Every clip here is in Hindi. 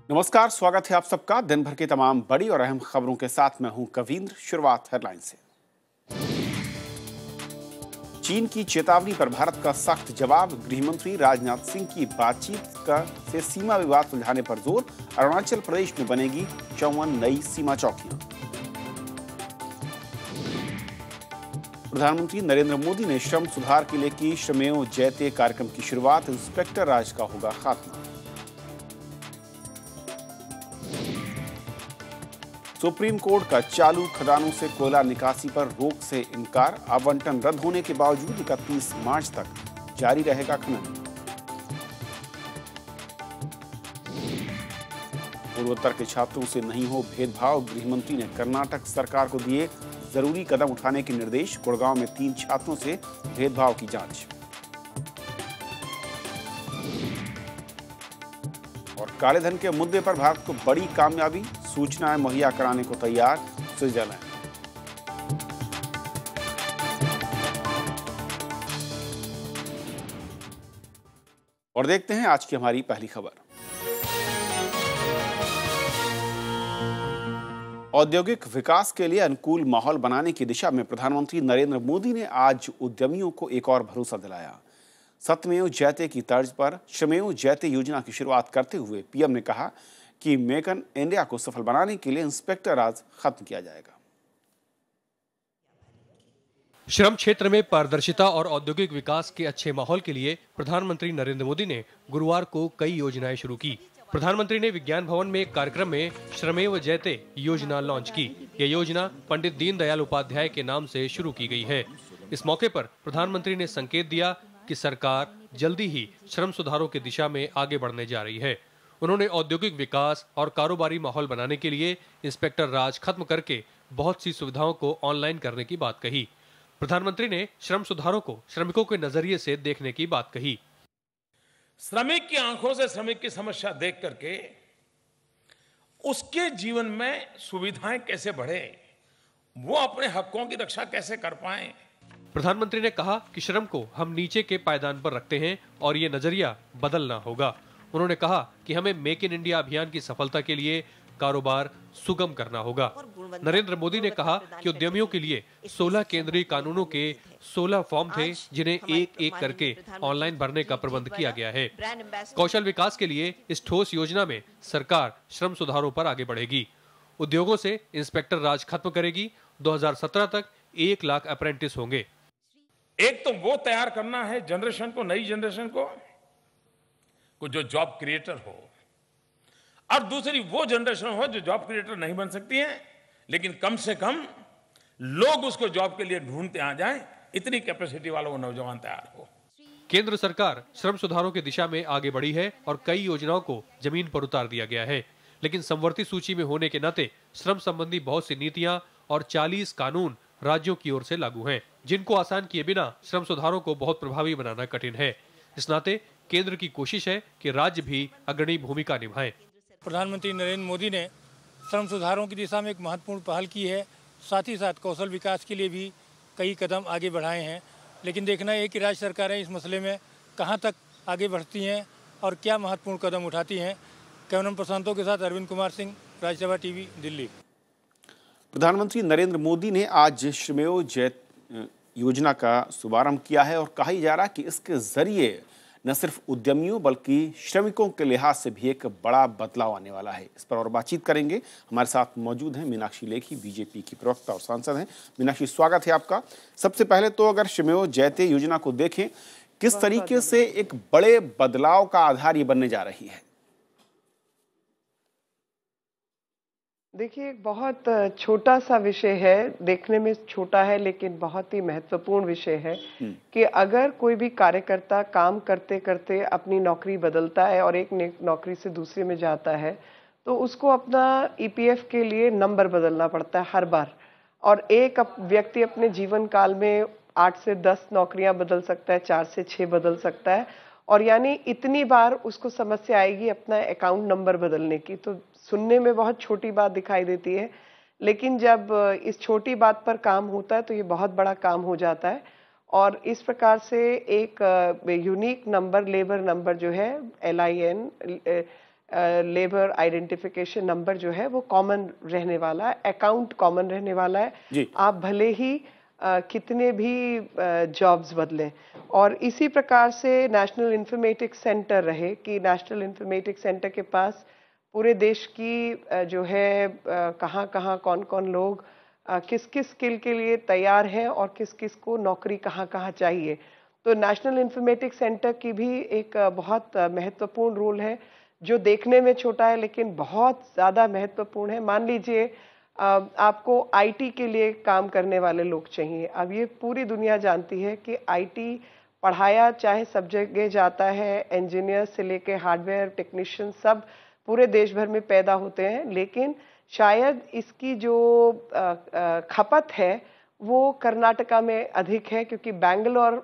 नमस्कार, स्वागत है आप सबका दिन भर की तमाम बड़ी और अहम खबरों के साथ मैं हूं कविंद्र। शुरुआत हेडलाइन से। चीन की चेतावनी पर भारत का सख्त जवाब। गृहमंत्री राजनाथ सिंह की से सीमा विवाद सुलझाने पर जोर। अरुणाचल प्रदेश में बनेगी 54 नई सीमा चौकियां। प्रधानमंत्री नरेंद्र मोदी ने श्रम सुधार के लिए की श्रमेव जयते कार्यक्रम की शुरुआत। इंस्पेक्टर राज का होगा खात्मा। सुप्रीम कोर्ट का चालू खदानों से कोयला निकासी पर रोक से इनकार। आवंटन रद्द होने के बावजूद 31 मार्च तक जारी रहेगा खनन। पूर्वोत्तर के छात्रों से नहीं हो भेदभाव। गृहमंत्री ने कर्नाटक सरकार को दिए जरूरी कदम उठाने के निर्देश। गुड़गांव में 3 छात्रों से भेदभाव की जांच। और काले धन के मुद्दे पर भारत को बड़ी कामयाबी। सूचनाएं मुहैया कराने को तैयार स्विट्जरलैंड। और देखते हैं आज की हमारी पहली खबर। औद्योगिक विकास के लिए अनुकूल माहौल बनाने की दिशा में प्रधानमंत्री नरेंद्र मोदी ने आज उद्यमियों को एक और भरोसा दिलाया। सत्यमेव जयते की तर्ज पर श्रमेव जयते योजना की शुरुआत करते हुए पीएम ने कहा कि मेक इन इंडिया को सफल बनाने के लिए इंस्पेक्टर राज खत्म किया जाएगा। श्रम क्षेत्र में पारदर्शिता और औद्योगिक विकास के अच्छे माहौल के लिए प्रधानमंत्री नरेंद्र मोदी ने गुरुवार को कई योजनाएं शुरू की। प्रधानमंत्री ने विज्ञान भवन में एक कार्यक्रम में श्रमेव जयते योजना लॉन्च की। यह योजना पंडित दीनदयाल उपाध्याय के नाम से शुरू की गई है। इस मौके पर प्रधानमंत्री ने संकेत दिया कि सरकार जल्दी ही श्रम सुधारों की दिशा में आगे बढ़ने जा रही है। उन्होंने औद्योगिक विकास और कारोबारी माहौल बनाने के लिए इंस्पेक्टर राज खत्म करके बहुत सी सुविधाओं को ऑनलाइन करने की बात कही। प्रधानमंत्री ने श्रम सुधारों को श्रमिकों के नजरिए से देखने की बात कही। श्रमिक की आंखों से श्रमिक की समस्या देख करके उसके जीवन में सुविधाएं कैसे बढ़े, वो अपने हकों की रक्षा कैसे कर पाए। प्रधानमंत्री ने कहा कि श्रम को हम नीचे के पायदान पर रखते हैं और ये नजरिया बदलना होगा। उन्होंने कहा कि हमें मेक इन इंडिया अभियान की सफलता के लिए कारोबार सुगम करना होगा। नरेंद्र मोदी ने कहा कि उद्यमियों के लिए 16 केंद्रीय कानूनों के 16 फॉर्म थे जिन्हें एक एक करके ऑनलाइन भरने का प्रबंध किया गया है। कौशल विकास के लिए इस ठोस योजना में सरकार श्रम सुधारों पर आगे बढ़ेगी। उद्योगों से इंस्पेक्टर राज खत्म करेगी। 2017 तक 1 लाख अप्रेंटिस होंगे। एक तो वो तैयार करना है जनरेशन को, नई जनरेशन को जो जॉब क्रिएटर हो, और दूसरी वो जनरेशन हो जो जॉब क्रिएटर नहीं बन सकती है, लेकिन कम से कम लोग उसको जॉब के लिए ढूंढते आ जाएं, इतनी कैपेसिटी वाला वो नौजवान तैयार हो। केंद्र सरकार श्रम सुधारों की दिशा में आगे बढ़ी है और कई योजनाओं को जमीन पर उतार दिया गया है, लेकिन समवर्ती सूची में होने के नाते श्रम संबंधी बहुत सी नीतियां और 40 कानून राज्यों की ओर से लागू हैं, जिनको आसान किए बिना श्रम सुधारों को बहुत प्रभावी बनाना कठिन है। इस नाते केंद्र की कोशिश है कि राज्य भी अग्रणी भूमिका निभाएं। प्रधानमंत्री नरेंद्र मोदी ने श्रम सुधारों की दिशा में एक महत्वपूर्ण पहल की है। साथ ही साथ कौशल विकास के लिए भी कई कदम आगे बढ़ाए हैं, लेकिन देखना है कि राज्य सरकारें इस मसले में कहां तक आगे बढ़ती हैं और क्या महत्वपूर्ण कदम उठाती हैं। कैमरामैन प्रशांतों के साथ अरविंद कुमार सिंह, राज्यसभा टीवी, दिल्ली। प्रधानमंत्री नरेंद्र मोदी ने आज श्रमेव जयते योजना का शुभारंभ किया है और कहा जा रहा है कि इसके जरिए न सिर्फ उद्यमियों बल्कि श्रमिकों के लिहाज से भी एक बड़ा बदलाव आने वाला है। इस पर और बातचीत करेंगे। हमारे साथ मौजूद हैं मीनाक्षी लेखी, बीजेपी की प्रवक्ता और सांसद हैं। मीनाक्षी, स्वागत है आपका। सबसे पहले तो अगर श्रमेव जयते योजना को देखें, किस तरीके से एक बड़े बदलाव का आधार ये बनने जा रही है? देखिए, एक बहुत छोटा सा विषय है, देखने में छोटा है लेकिन बहुत ही महत्वपूर्ण विषय है कि अगर कोई भी कार्यकर्ता काम करते करते अपनी नौकरी बदलता है और एक नौकरी से दूसरे में जाता है, तो उसको अपना ईपीएफ के लिए नंबर बदलना पड़ता है हर बार। और एक व्यक्ति अपने जीवन काल में 8 से 10 नौकरियां बदल सकता है, 4 से 6 बदल सकता है, और यानी इतनी बार उसको समस्या आएगी अपना अकाउंट नंबर बदलने की। तो सुनने में बहुत छोटी बात दिखाई देती है, लेकिन जब इस छोटी बात पर काम होता है तो ये बहुत बड़ा काम हो जाता है। और इस प्रकार से एक यूनिक नंबर, लेबर नंबर जो है LIN, लेबर आइडेंटिफिकेशन नंबर जो है वो कॉमन रहने वाला है, अकाउंट कॉमन रहने वाला है। जी। आप भले ही कितने भी जॉब्स बदलें, और इसी प्रकार से नेशनल इंफॉर्मेटिक्स सेंटर रहे कि नेशनल इंफॉर्मेटिक्स सेंटर के पास पूरे देश की जो है कहाँ कहाँ कौन कौन लोग किस किस स्किल के लिए तैयार हैं और किस किस को नौकरी कहाँ कहाँ चाहिए। तो नेशनल इंफॉर्मेटिक्स सेंटर की भी एक बहुत महत्वपूर्ण रोल है, जो देखने में छोटा है लेकिन बहुत ज़्यादा महत्वपूर्ण है। मान लीजिए आपको आईटी के लिए काम करने वाले लोग चाहिए। अब ये पूरी दुनिया जानती है कि आईटी पढ़ाया चाहे सब जगह जाता है, इंजीनियर से लेके हार्डवेयर टेक्नीशियन सब पूरे देश भर में पैदा होते हैं, लेकिन शायद इसकी जो खपत है वो कर्नाटका में अधिक है, क्योंकि बैंगलोर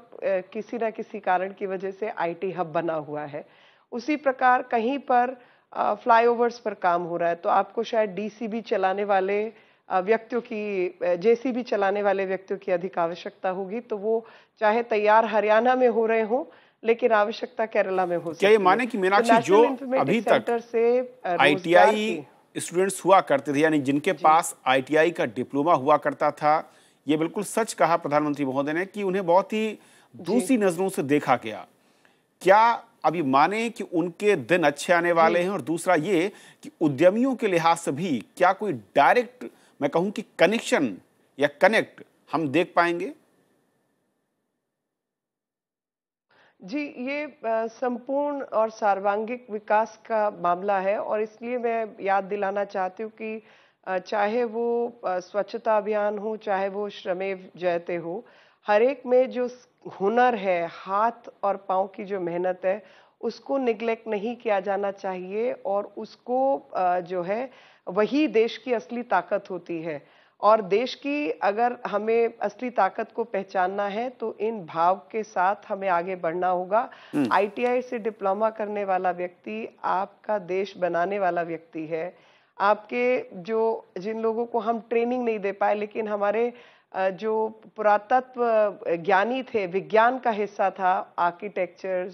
किसी ना किसी कारण की वजह से आईटी हब बना हुआ है। उसी प्रकार कहीं पर फ्लाईओवर्स पर काम हो रहा है, तो आपको शायद डीसीबी चलाने वाले व्यक्तियों की, जेसीबी चलाने वाले व्यक्तियों की अधिक आवश्यकता होगी। तो वो चाहे तैयार हरियाणा में हो रहे हों, लेकिन आवश्यकता केरला में हो सकती क्या है। ये माने कि मीनाक्षी जो अभी तक आईटीआई स्टूडेंट्स हुआ करते थे, यानी जिनके पास आईटीआई का डिप्लोमा हुआ करता था, ये बिल्कुल सच कहा प्रधानमंत्री महोदय ने कि उन्हें बहुत ही दूसरी नजरों से देखा गया। क्या अभी माने कि उनके दिन अच्छे आने वाले हैं? और दूसरा ये कि उद्यमियों के लिहाज से भी क्या कोई डायरेक्ट, मैं कहूं कि कनेक्शन या कनेक्ट हम देख पाएंगे? जी, ये संपूर्ण और सर्वांगीण विकास का मामला है, और इसलिए मैं याद दिलाना चाहती हूँ कि चाहे वो स्वच्छता अभियान हो, चाहे वो श्रमेव जयते हो, हर एक में जो हुनर है, हाथ और पाँव की जो मेहनत है, उसको निग्लेक्ट नहीं किया जाना चाहिए, और उसको जो है वही देश की असली ताकत होती है। और देश की अगर हमें असली ताकत को पहचानना है तो इन भाव के साथ हमें आगे बढ़ना होगा। आईटीआई से डिप्लोमा करने वाला व्यक्ति आपका देश बनाने वाला व्यक्ति है। आपके जो जिन लोगों को हम ट्रेनिंग नहीं दे पाए, लेकिन हमारे जो पुरातत्व ज्ञानी थे, विज्ञान का हिस्सा था, आर्किटेक्चर,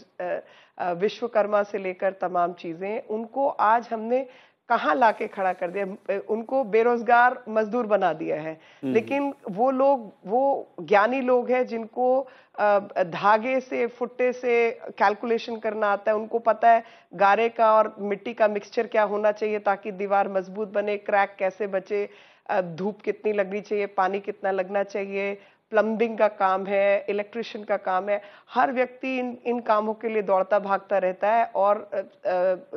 विश्वकर्मा से लेकर तमाम चीजें, उनको आज हमने कहाँ लाके खड़ा कर दिया, उनको बेरोजगार मजदूर बना दिया है। लेकिन वो लोग, वो ज्ञानी लोग हैं जिनको धागे से, फुट्टे से कैलकुलेशन करना आता है, उनको पता है गारे का और मिट्टी का मिक्सचर क्या होना चाहिए ताकि दीवार मजबूत बने, क्रैक कैसे बचे, धूप कितनी लगनी चाहिए, पानी कितना लगना चाहिए, प्लम्बिंग का काम है, इलेक्ट्रिशियन का काम है। हर व्यक्ति इन कामों के लिए दौड़ता भागता रहता है, और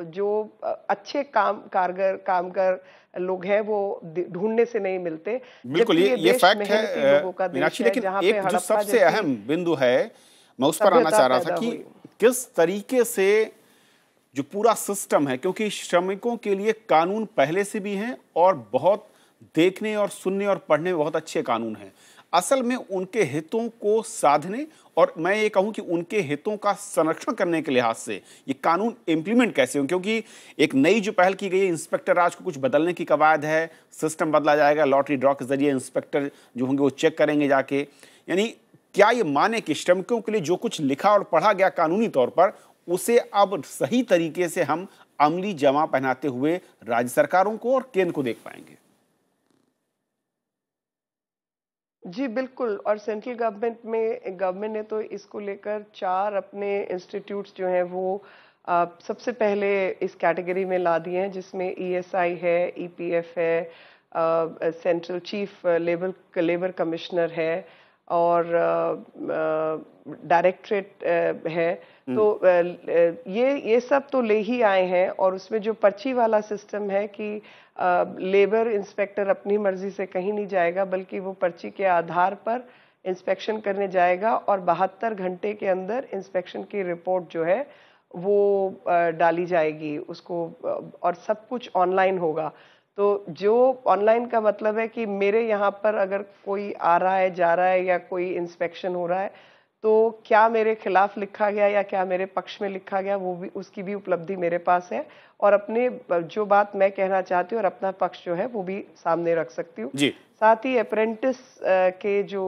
जो अच्छे कामगार लोग हैं वो ढूंढने से नहीं मिलते। बिल्कुल, ये फैक्ट है मीनाक्षी, लेकिन एक जो सबसे अहम बिंदु है, मैं उस पर आना चाह रहा था कि किस तरीके से जो पूरा सिस्टम है, क्योंकि श्रमिकों के लिए कानून पहले से भी हैं और बहुत देखने और सुनने और पढ़ने में बहुत अच्छे कानून हैं, असल में उनके हितों को साधने और मैं ये कहूं कि उनके हितों का संरक्षण करने के लिहाज से ये कानून इंप्लीमेंट कैसे हों, क्योंकि एक नई जो पहल की गई है, इंस्पेक्टर राज को कुछ बदलने की कवायद है, सिस्टम बदला जाएगा, लॉटरी ड्रॉ के जरिए इंस्पेक्टर जो होंगे वो चेक करेंगे जाके। यानी क्या ये माने कि श्रमिकों के लिए जो कुछ लिखा और पढ़ा गया कानूनी तौर पर, उसे अब सही तरीके से हम अमली जमा पहनाते हुए राज्य सरकारों को और केंद्र को देख पाएंगे? जी बिल्कुल, और सेंट्रल गवर्नमेंट ने तो इसको लेकर 4 अपने इंस्टीट्यूट्स जो हैं वो सबसे पहले इस कैटेगरी में ला दिए हैं, जिसमें ईएसआई है, ईपीएफ है, सेंट्रल चीफ लेबर कमिश्नर है, और डायरेक्टरेट है। तो ये सब तो ले ही आए हैं, और उसमें जो पर्ची वाला सिस्टम है कि लेबर इंस्पेक्टर अपनी मर्जी से कहीं नहीं जाएगा, बल्कि वो पर्ची के आधार पर इंस्पेक्शन करने जाएगा, और 72 घंटे के अंदर इंस्पेक्शन की रिपोर्ट जो है वो डाली जाएगी उसको, और सब कुछ ऑनलाइन होगा। तो जो ऑनलाइन का मतलब है कि मेरे यहाँ पर अगर कोई आ रहा है, जा रहा है, या कोई इंस्पेक्शन हो रहा है, तो क्या मेरे खिलाफ लिखा गया या क्या मेरे पक्ष में लिखा गया, वो भी, उसकी भी उपलब्धि मेरे पास है, और अपने जो बात मैं कहना चाहती हूँ और अपना पक्ष जो है वो भी सामने रख सकती हूँ। साथ ही अप्रेंटिस के जो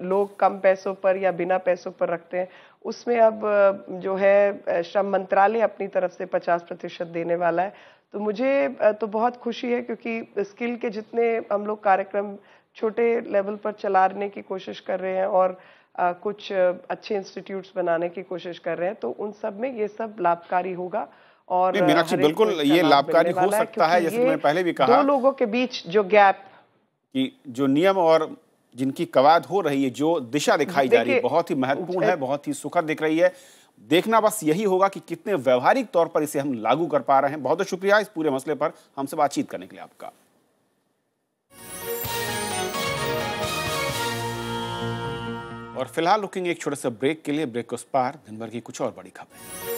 लोग कम पैसों पर या बिना पैसों पर रखते हैं, उसमें अब जो है श्रम मंत्रालय अपनी तरफ से 50% देने वाला है। तो मुझे तो बहुत खुशी है, क्योंकि स्किल के जितने हम लोग कार्यक्रम छोटे लेवल पर चलाने की कोशिश कर रहे हैं और कुछ अच्छे इंस्टीट्यूट्स बनाने की कोशिश कर रहे हैं, तो उन सब में ये सब लाभकारी होगा। और मीनाक्षी, बिल्कुल ये लाभकारी हो सकता है, जैसे मैंने पहले भी कहा, दो लोगों के बीच जो गैप कि जो नियम और जिनकी कवायद हो रही है, जो दिशा दिखाई जा रही है, बहुत ही महत्वपूर्ण है, बहुत ही सुखद दिख रही है। देखना बस यही होगा कि कितने व्यवहारिक तौर पर इसे हम लागू कर पा रहे हैं। बहुत बहुत शुक्रिया इस पूरे मसले पर हमसे बातचीत करने के लिए आपका। और फिलहाल रुकेंगे एक छोटे से ब्रेक के लिए। ब्रेक के उस पार दिन भर की कुछ और बड़ी खबरें।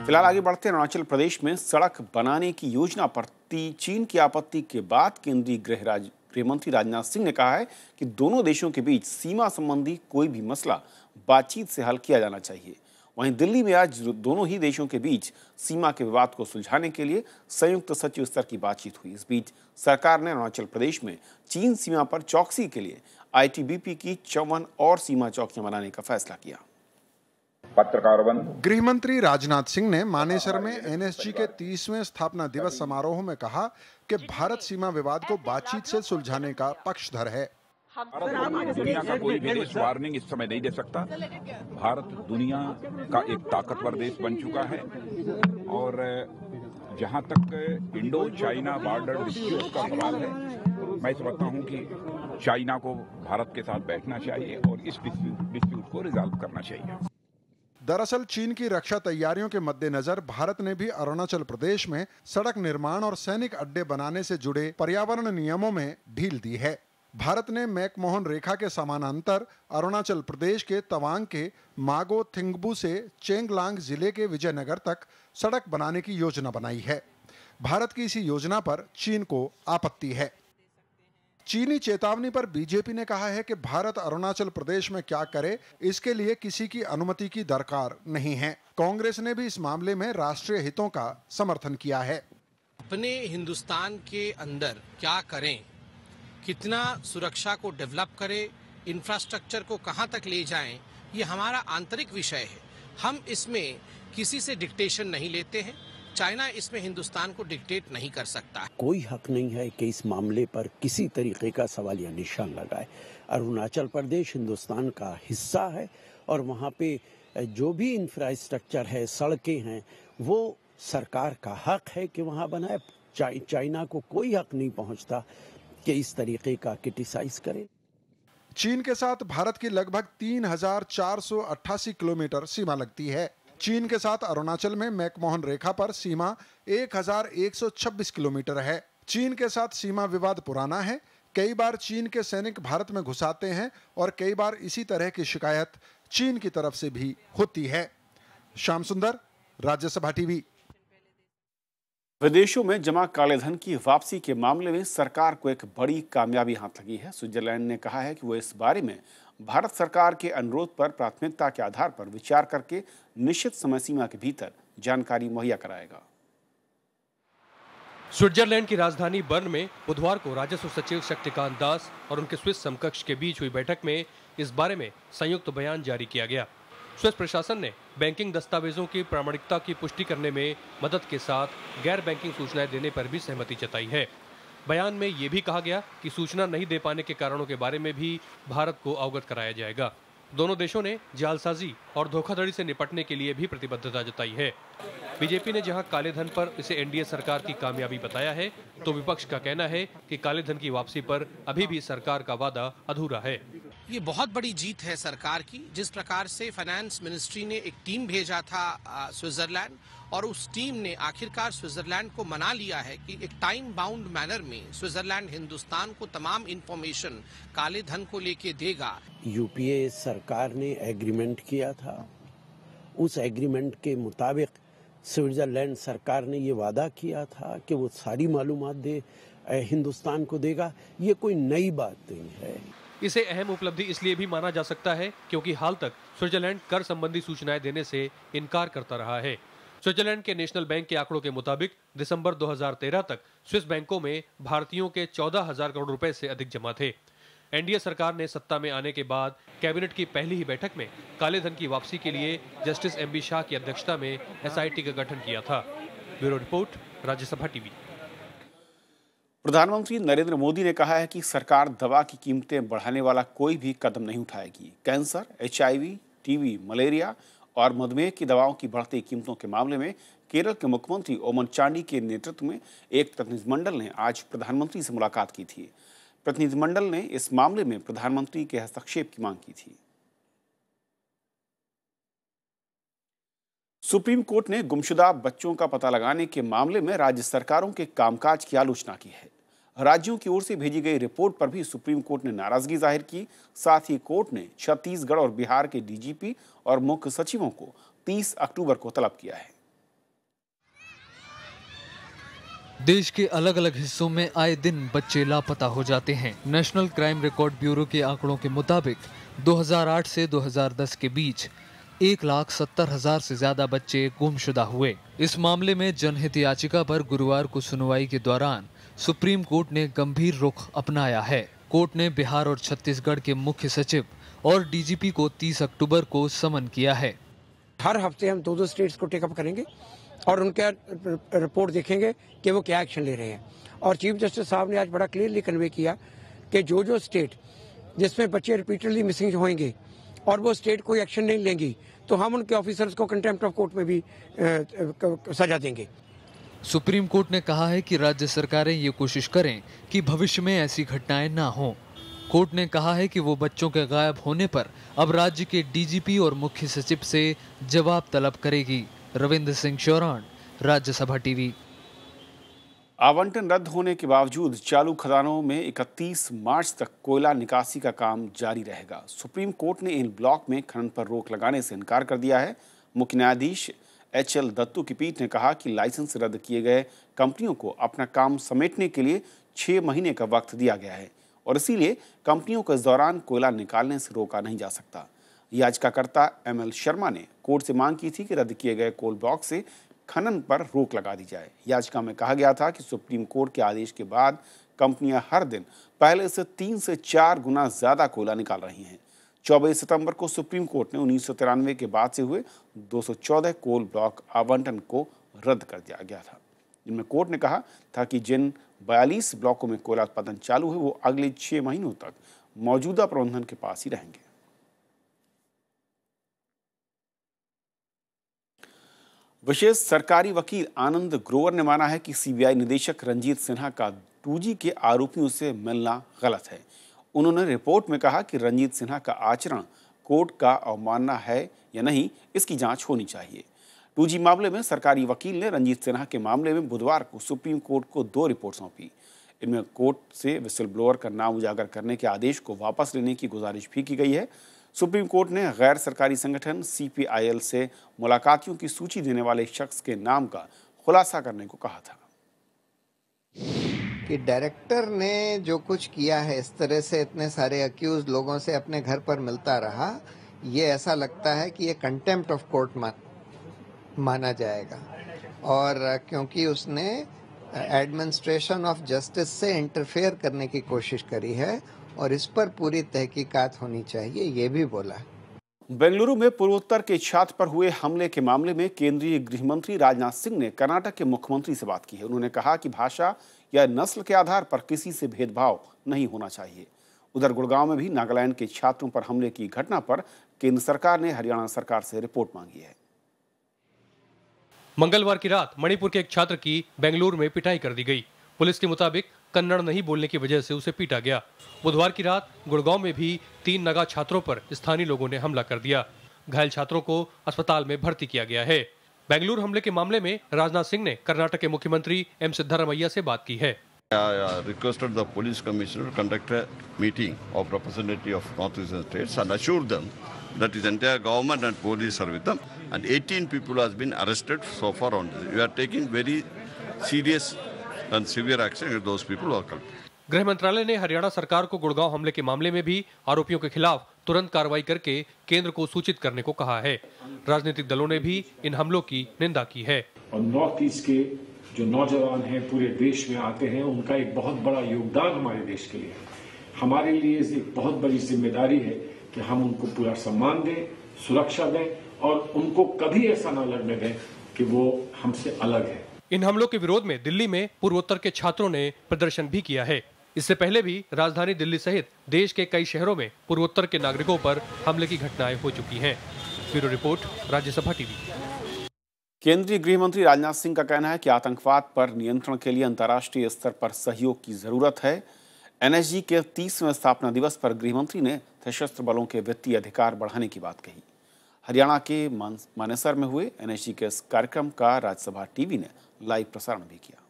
फिलहाल आगे बढ़ते हैं। अरुणाचल प्रदेश में सड़क बनाने की योजना पर चीन की आपत्ति के बाद केंद्रीय गृह मंत्री राजनाथ सिंह ने कहा है कि दोनों देशों के बीच सीमा संबंधी कोई भी मसला बातचीत से हल किया जाना चाहिए। वहीं दिल्ली में आज दोनों ही देशों के बीच सीमा के विवाद को सुलझाने के लिए संयुक्त सचिव स्तर की बातचीत हुई। इस बीच सरकार ने अरुणाचल प्रदेश में चीन सीमा पर चौकसी के लिए आईटीबीपी की 54 और सीमा चौकियां बनाने का फैसला किया। गृह मंत्री राजनाथ सिंह ने मानेसर में एनएसजी के 30वें स्थापना दिवस समारोह में कहा कि भारत सीमा विवाद को बातचीत से सुलझाने का पक्षधर है। दुनिया का कोई भी देश वार्निंग इस समय नहीं दे सकता। भारत दुनिया का एक ताकतवर देश बन चुका है और जहां तक इंडो चाइना बॉर्डर डिस्प्यूट का सवाल है, मैं समझता हूं कि चाइना को भारत के साथ बैठना चाहिए और इस डिस्प्यूट को रिजॉल्व करना चाहिए। दरअसल चीन की रक्षा तैयारियों के मद्देनजर भारत ने भी अरुणाचल प्रदेश में सड़क निर्माण और सैनिक अड्डे बनाने से जुड़े पर्यावरण नियमों में ढील दी है। भारत ने मैकमोहन रेखा के समानांतर अरुणाचल प्रदेश के तवांग के मागो थिंगबू से चेंगलांग जिले के विजयनगर तक सड़क बनाने की योजना बनाई है। भारत की इसी योजना पर चीन को आपत्ति है। चीनी चेतावनी पर बीजेपी ने कहा है कि भारत अरुणाचल प्रदेश में क्या करे, इसके लिए किसी की अनुमति की दरकार नहीं है। कांग्रेस ने भी इस मामले में राष्ट्रीय हितों का समर्थन किया है। अपने हिंदुस्तान के अंदर क्या करें, कितना सुरक्षा को डेवलप करें, इंफ्रास्ट्रक्चर को कहां तक ले जाएं, ये हमारा आंतरिक विषय है। हम इसमें किसी से डिक्टेशन नहीं लेते हैं। चाइना इसमें हिंदुस्तान को डिक्टेट नहीं कर सकता। कोई हक नहीं है कि इस मामले पर किसी तरीके का सवाल या निशान लगाए। अरुणाचल प्रदेश हिंदुस्तान का हिस्सा है और वहाँ पे जो भी इंफ्रास्ट्रक्चर है, सड़कें हैं, वो सरकार का हक है कि वहाँ बनाए। चाइना को कोई हक नहीं पहुँचता कि इस तरीके का क्रिटिसाइज करे। चीन के साथ भारत की लगभग 3488 किलोमीटर सीमा लगती है। चीन के साथ अरुणाचल में मैकमोहन रेखा पर सीमा 1126 किलोमीटर है। चीन के साथ सीमा विवाद पुराना है। कई बार चीन के सैनिक भारत में घुस आते हैं और कई बार इसी तरह की शिकायत चीन की तरफ से भी होती है। श्याम सुंदर, राज्यसभा टीवी। विदेशों में जमा काले धन की वापसी के मामले में सरकार को एक बड़ी कामयाबी हाथ लगी है। स्विट्जरलैंड ने कहा है कि वो इस बारे में भारत सरकार के अनुरोध पर प्राथमिकता के आधार पर विचार करके निश्चित समय सीमा के भीतर जानकारी मुहैया कराएगा। स्विट्जरलैंड की राजधानी बर्न में बुधवार को राजस्व सचिव शक्तिकांत दास और उनके स्विस समकक्ष के बीच हुई बैठक में इस बारे में संयुक्त बयान जारी किया गया। स्विस प्रशासन ने बैंकिंग दस्तावेजों की प्रामाणिकता की पुष्टि करने में मदद के साथ गैर बैंकिंग सूचनाएं देने पर भी सहमति जताई है। बयान में ये भी कहा गया कि सूचना नहीं दे पाने के कारणों के बारे में भी भारत को अवगत कराया जाएगा। दोनों देशों ने जालसाजी और धोखाधड़ी से निपटने के लिए भी प्रतिबद्धता जताई है। बीजेपी ने जहां काले धन पर इसे एनडीए सरकार की कामयाबी बताया है, तो विपक्ष का कहना है कि काले धन की वापसी पर अभी भी सरकार का वादा अधूरा है। ये बहुत बड़ी जीत है सरकार की। जिस प्रकार से फाइनेंस मिनिस्ट्री ने एक टीम भेजा था स्विट्जरलैंड और उस टीम ने आखिरकार स्विट्जरलैंड को मना लिया है कि एक टाइम बाउंड मैनर में स्विट्जरलैंड हिंदुस्तान को तमाम इंफॉर्मेशन काले धन को लेके देगा। यूपीए सरकार ने एग्रीमेंट किया था। उस एग्रीमेंट के मुताबिक स्विट्जरलैंड सरकार ने ये वादा किया था कि वो सारी मालूमात दे हिंदुस्तान को देगा। ये कोई नई बात नहीं है। इसे अहम उपलब्धि इसलिए भी माना जा सकता है क्योंकि हाल तक स्विट्जरलैंड कर संबंधी सूचनाएं देने से इनकार करता रहा है। स्विट्जरलैंड के नेशनल बैंक के आंकड़ों के मुताबिक दिसंबर 2013 तक स्विस बैंकों में भारतीयों के 14,000 करोड़ रुपए से अधिक जमा थे। एनडीए सरकार ने सत्ता में आने के बाद कैबिनेट की पहली ही बैठक में काले धन की वापसी के लिए जस्टिस एमबी शाह की अध्यक्षता में एसआईटी का गठन किया था। Bureau report, Rajya Sabha TV. प्रधानमंत्री नरेंद्र मोदी ने कहा है कि सरकार दवा की कीमतें बढ़ाने वाला कोई भी कदम नहीं उठाएगी। कैंसर, एचआईवी, टीबी, मलेरिया और मधुमेह की दवाओं की बढ़ती कीमतों के मामले में केरल के मुख्यमंत्री ओमन चांडी के नेतृत्व में एक प्रतिनिधिमंडल ने आज प्रधानमंत्री से मुलाकात की थी। प्रतिनिधिमंडल ने इस मामले में प्रधानमंत्री के हस्तक्षेप की मांग की थी। सुप्रीम कोर्ट ने गुमशुदा बच्चों का पता लगाने के मामले में राज्य सरकारों के कामकाज की आलोचना की है। राज्यों की ओर से भेजी गई रिपोर्ट पर भी सुप्रीम कोर्ट ने नाराजगी जाहिर की। साथ ही कोर्ट ने छत्तीसगढ़ और बिहार के डीजीपी और मुख्य सचिवों को 30 अक्टूबर को तलब किया है। देश के अलग अलग हिस्सों में आए दिन बच्चे लापता हो जाते हैं। नेशनल क्राइम रिकॉर्ड ब्यूरो के आंकड़ों के मुताबिक 2008 से 2010 के बीच 1,70,000 से ज्यादा बच्चे गुमशुदा हुए। इस मामले में जनहित याचिका पर गुरुवार को सुनवाई के दौरान सुप्रीम कोर्ट ने गंभीर रुख अपनाया है। कोर्ट ने बिहार और छत्तीसगढ़ के मुख्य सचिव और डीजीपी को 30 अक्टूबर को समन किया है। हर हफ्ते हम दो स्टेट्स को टेकअप करेंगे और उनका रिपोर्ट देखेंगे कि वो क्या एक्शन ले रहे हैं। और चीफ जस्टिस साहब ने आज बड़ा क्लियरली कन्वे किया कि जो स्टेट जिसमें बच्चे रिपीटेडली मिसिंग होंगे और वो स्टेट कोई एक्शन नहीं लेंगी तो हम उनके ऑफिसर्स को कंटेम्प्ट ऑफ कोर्ट में भी सजा देंगे। सुप्रीम कोर्ट ने कहा है कि राज्य सरकारें ये कोशिश करें कि भविष्य में ऐसी घटनाएं ना हों। कोर्ट ने कहा है कि वो बच्चों के गायब होने पर अब राज्य के डीजीपी और मुख्य सचिव से जवाब तलब करेगी। रविंद्र सिंह शौरान, राज्यसभा टीवी। आवंटन रद्द होने के बावजूद चालू खदानों में 31 मार्च तक कोयला निकासी का काम जारी रहेगा। सुप्रीम कोर्ट ने इन ब्लॉक में खनन पर रोक लगाने से इनकार कर दिया है। मुख्य न्यायाधीश एचएल दत्तू की पीठ ने कहा कि लाइसेंस रद्द किए गए कंपनियों को अपना काम समेटने के लिए 6 महीने का वक्त दिया गया है और इसीलिए कंपनियों को इस दौरान कोयला निकालने से रोका नहीं जा सकता। याचिकाकर्ता एमएल शर्मा ने कोर्ट से मांग की थी कि रद्द किए गए कोल ब्लॉक से खनन पर रोक लगा दी जाए। याचिका में कहा गया था कि सुप्रीम कोर्ट के आदेश के बाद कंपनियां हर दिन पहले से 3 से 4 गुना ज्यादा कोयला निकाल रही हैं। 24 सितंबर को सुप्रीम कोर्ट ने 1993 के बाद से हुए 214 कोल ब्लॉक आवंटन को रद्द कर दिया गया था, जिनमें कोर्ट ने कहा था कि जिन 42 ब्लॉकों में कोयला उत्पादन चालू है वो अगले 6 महीनों तक मौजूदा प्रबंधन के पास ही रहेंगे। विशेष सरकारी वकील आनंद ग्रोवर ने माना है कि सीबीआई निदेशक रंजीत सिन्हा का 2G के आरोपियों से मिलना गलत है। उन्होंने रिपोर्ट में कहा कि रंजीत सिन्हा का आचरण कोर्ट का अवमानना है या नहीं, इसकी जांच होनी चाहिए। 2G मामले में सरकारी वकील ने रंजीत सिन्हा के मामले में बुधवार को सुप्रीम कोर्ट को 2 रिपोर्ट सौंपी। इनमें कोर्ट से विसल ब्लोअर का नाम उजागर करने के आदेश को वापस लेने की गुजारिश भी की गई है। सुप्रीम कोर्ट ने गैर सरकारी संगठन CPIL से मुलाकातियों की सूची देने वाले शख्स के नाम का खुलासा करने को कहा था। कि डायरेक्टर ने जो कुछ किया है, इस तरह से इतने सारे अक्यूज लोगों से अपने घर पर मिलता रहा, ये ऐसा लगता है कि ये कंटेम्प्ट ऑफ कोर्ट माना जाएगा। और क्योंकि उसने एडमिनिस्ट्रेशन ऑफ जस्टिस से इंटरफेयर करने की कोशिश करी है और इस पर पूरी तहकीकात होनी चाहिए, ये भी बोला। बेंगलुरु में पूर्वोत्तर के छात्र पर हुए हमले के मामले में केंद्रीय गृह मंत्री राजनाथ सिंह ने कर्नाटक के मुख्यमंत्री से बात की है। उन्होंने कहा कि भाषा या नस्ल के आधार पर किसी से भेदभाव नहीं होना चाहिए। उधर गुड़गांव में भी नागालैंड के छात्रों पर हमले की घटना पर केंद्र सरकार ने हरियाणा सरकार से रिपोर्ट मांगी है। मंगलवार की रात मणिपुर के एक छात्र की बेंगलुरु में पिटाई कर दी गई। पुलिस के मुताबिक कन्नड़ नहीं बोलने की वजह से उसे पीटा गया। बुधवार की रात गुड़गांव में भी 3 नगा छात्रों पर स्थानीय लोगों ने हमला कर दिया। घायल छात्रों को अस्पताल में भर्ती किया गया है। बेंगलुरु हमले के मामले में राजनाथ सिंह ने कर्नाटक के मुख्यमंत्री एम सिद्धारमैया से बात की है। requested the police commissioner to conduct a meeting of representative of northeastern states and assured them that his entire government and police are with them, and 18 people has been arrested so far on this. We are taking very serious and severe action against those people who are culpable. गृह मंत्रालय ने हरियाणा सरकार को गुड़गांव हमले के मामले में भी आरोपियों के खिलाफ तुरंत कार्रवाई करके केंद्र को सूचित करने को कहा है। राजनीतिक दलों ने भी इन हमलों की निंदा की है। और नॉर्थ ईस्ट के जो नौजवान हैं पूरे देश में आते हैं, उनका एक बहुत बड़ा योगदान हमारे देश के लिए है। हमारे लिए एक बहुत बड़ी जिम्मेदारी है कि हम उनको पूरा सम्मान दें, सुरक्षा दें और उनको कभी ऐसा ना लगने दें कि वो हमसे अलग है। इन हमलों के विरोध में दिल्ली में पूर्वोत्तर के छात्रों ने प्रदर्शन भी किया है। इससे पहले भी राजधानी दिल्ली सहित देश के कई शहरों में पूर्वोत्तर के नागरिकों पर हमले की घटनाएं हो चुकी हैं। Bureau report, Rajya Sabha TV. केंद्रीय गृह मंत्री राजनाथ सिंह का कहना है कि आतंकवाद पर नियंत्रण के लिए अंतर्राष्ट्रीय स्तर पर सहयोग की जरूरत है। एनएसजी के 30वें स्थापना दिवस पर गृह मंत्री ने सशस्त्र बलों के वित्तीय अधिकार बढ़ाने की बात कही। हरियाणा के मानेसर में हुए एनएसजी के इस कार्यक्रम का राज्यसभा टीवी ने लाइव प्रसारण भी किया।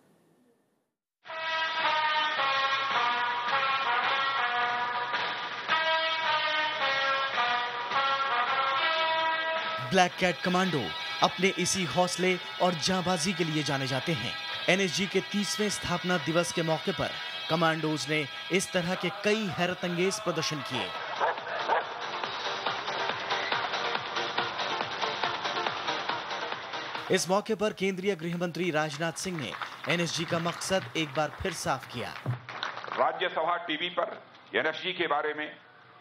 ब्लैक कैट कमांडो अपने इसी हौसले और जांबाजी के लिए जाने जाते हैं। एनएसजी के 30वें स्थापना दिवस के मौके पर कमांडोज ने इस तरह के कई हैरतअंगेज प्रदर्शन किए। इस मौके पर केंद्रीय गृह मंत्री राजनाथ सिंह ने एनएसजी का मकसद एक बार फिर साफ किया। राज्यसभा टीवी पर एनएसजी के बारे में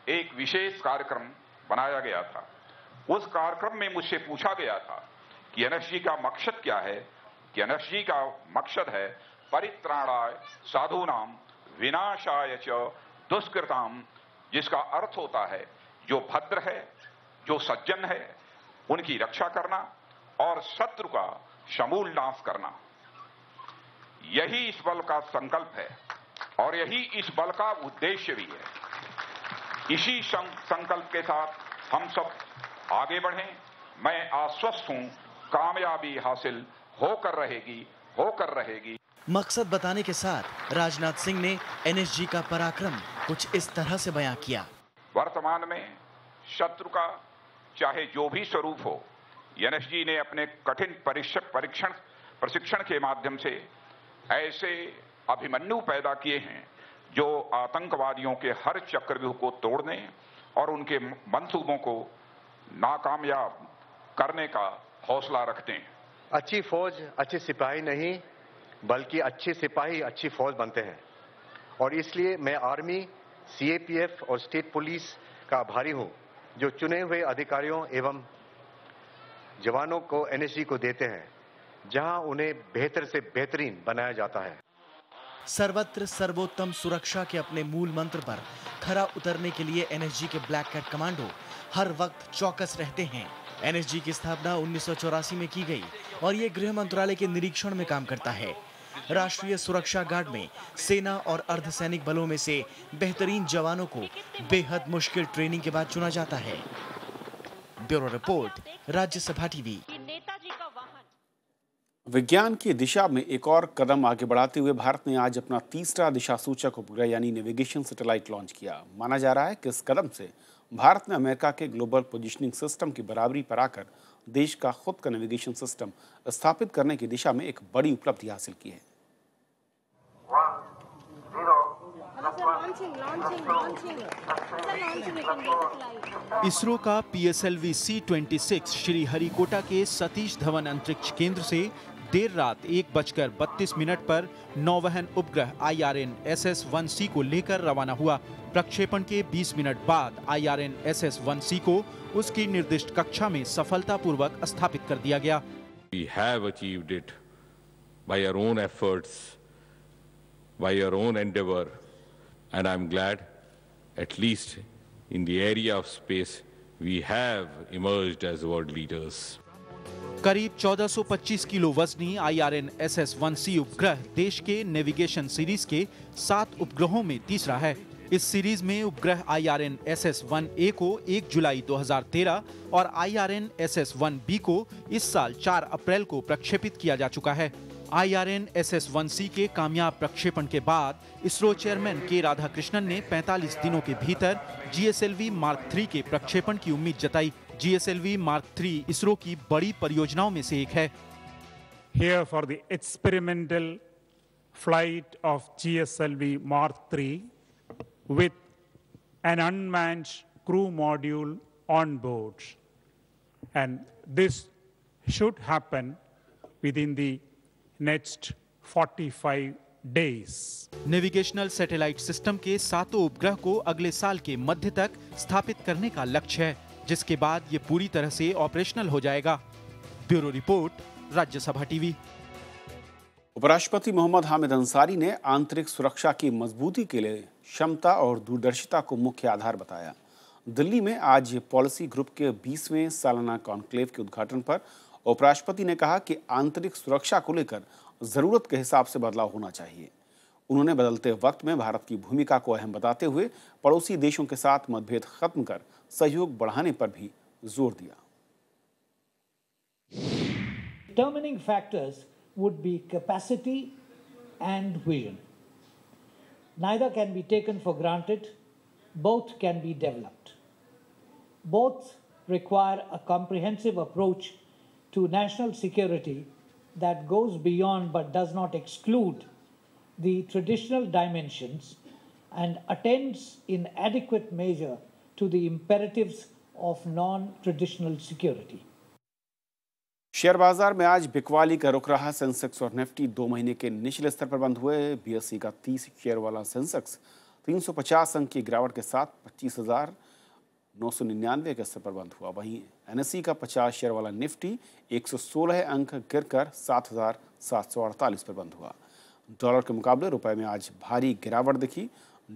एक विशेष कार्यक्रम बनाया गया था। उस कार्यक्रम में मुझसे पूछा गया था कि एनएसजी का मकसद क्या है, कि एनएसजी का मकसद है परित्राणाय साधूनाम विनाशाय च दुष्कृताम, जिसका अर्थ होता है जो भद्र है, जो सज्जन है, उनकी रक्षा करना और शत्रु का समूल नाश करना। यही इस बल का संकल्प है और यही इस बल का उद्देश्य भी है। इसी संकल्प के साथ हम सब आगे बढ़ें। मैं आश्वस्त हूं, कामयाबी हासिल होकर रहेगी। मकसद बताने के साथ राजनाथ सिंह ने एनएसजी का पराक्रम कुछ इस तरह से बयां किया। वर्तमान में शत्रु का चाहे जो भी स्वरूप हो, एनएसजी ने अपने कठिन प्रशिक्षण के माध्यम से ऐसे अभिमन्यु पैदा किए हैं जो आतंकवादियों के हर चक्रव्यूह को तोड़ने और उनके मंसूबों को नाकामयाब करने का हौसला रखते हैं। अच्छी फौज अच्छे सिपाही नहीं, बल्कि अच्छे सिपाही अच्छी फौज बनते हैं और इसलिए मैं आर्मी, सीएपीएफ और स्टेट पुलिस का आभारी हूं, जो चुने हुए अधिकारियों एवं जवानों को एनएसजी को देते हैं, जहां उन्हें बेहतर से बेहतरीन बनाया जाता है। सर्वत्र सर्वोत्तम सुरक्षा के अपने मूल मंत्र पर खरा उतरने के लिए एनएसजी के ब्लैक कैट कमांडो हर वक्त चौकस रहते हैं। एनएसजी की स्थापना 1984 में की गई और ये गृह मंत्रालय के निरीक्षण में काम करता है। राष्ट्रीय सुरक्षा गार्ड में सेना और अर्धसैनिक बलों में से बेहतरीन जवानों को बेहद मुश्किल ट्रेनिंग के बाद चुना जाता है। Bureau report, Rajya Sabha TV. विज्ञान की दिशा में एक और कदम आगे बढ़ाते हुए भारत ने आज अपना तीसरा दिशा सूचक उपग्रह यानी नेविगेशन सैटेलाइट लॉन्च किया। माना जा रहा है कि इस कदम से भारत ने अमेरिका के ग्लोबल पोजीशनिंग सिस्टम की बराबरी पर आकर देश का खुद का नेविगेशन सिस्टम स्थापित करने की दिशा में एक बड़ी उपलब्धि हासिल की है। इसरो का PSLV C-26 श्रीहरिकोटा के सतीश धवन अंतरिक्ष केंद्र से देर रात 1:32 पर नौवहन उपग्रह IRN-SS-1C को लेकर रवाना हुआ। प्रक्षेपण के 20 मिनट बाद IRN-SS-1C को उसकी निर्दिष्ट कक्षा में सफलतापूर्वक स्थापित कर दिया गया। We have achieved it by our own efforts, by our own endeavor, and I'm glad, at least in the area of space, we have emerged as world leaders. करीब 1425 किलो वजनी IRN-SS-1C उपग्रह देश के नेविगेशन सीरीज के 7 उपग्रहों में तीसरा है। इस सीरीज में उपग्रह IRN-SS-1A को 1 जुलाई 2013 और IRN-SS-1B को इस साल 4 अप्रैल को प्रक्षेपित किया जा चुका है। IRN-SS-1C के कामयाब प्रक्षेपण के बाद इसरो चेयरमैन के राधाकृष्णन ने 45 दिनों के भीतर GSLV Mark 3 के प्रक्षेपण की उम्मीद जताई। GSLV Mark 3 इसरो की बड़ी परियोजनाओं में से एक है। Here for the experimental flight of GSLV Mark 3 with an unmanned crew module on board, and this should happen within the next 45 days. Navigational satellite system के 7 उपग्रह को अगले साल के मध्य तक स्थापित करने का लक्ष्य है, जिसके बाद ये पूरी तरह से ऑपरेशनल हो जाएगा। Bureau report, Rajya Sabha TV. उपराष्ट्रपति मोहम्मद हामिद अंसारी ने आंतरिक सुरक्षा की मजबूती के लिए क्षमता और दूरदर्शिता को मुख्य आधार बताया। दिल्ली में आज पॉलिसी ग्रुप के 20वें सालाना कॉन्क्लेव के उद्घाटन पर उपराष्ट्रपति ने कहा कि आंतरिक सुरक्षा को लेकर जरूरत के हिसाब से बदलाव होना चाहिए। उन्होंने बदलते वक्त में भारत की भूमिका को अहम बताते हुए पड़ोसी देशों के साथ मतभेद खत्म कर सहयोग बढ़ाने पर भी जोर दिया। Determining factors would be capacity and vision. Neither can be taken for granted, both can be developed. Both require a comprehensive approach to national security that goes beyond but does not exclude the traditional dimensions and attends in adequate measure to the imperatives of non-traditional security. Share बाजार में आज बिकवाली का रुक रहा। सेंसेक्स और निफ्टी 2 महीने के निचले स्तर पर बंद हुए। बीएसई का 30 शेयर वाला सेंसेक्स 350 अंक की गिरावट के साथ 25,999 के स्तर पर बंद हुआ। वहीं एनएसई का 50 शेयर वाला निफ्टी 116 अंक गिरकर 7,748 पर बंद हुआ। डॉलर के मुकाबले रुपए में आज भारी गिरावट दिखी।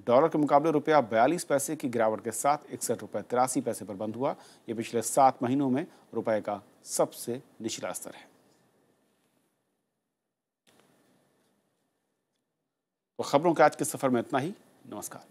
डॉलर के मुकाबले रुपया 42 पैसे की गिरावट के साथ 61 रुपये 83 पैसे पर बंद हुआ। ये पिछले 7 महीनों में रुपए का सबसे निचला स्तर है। तो खबरों के आज के सफर में इतना ही। नमस्कार।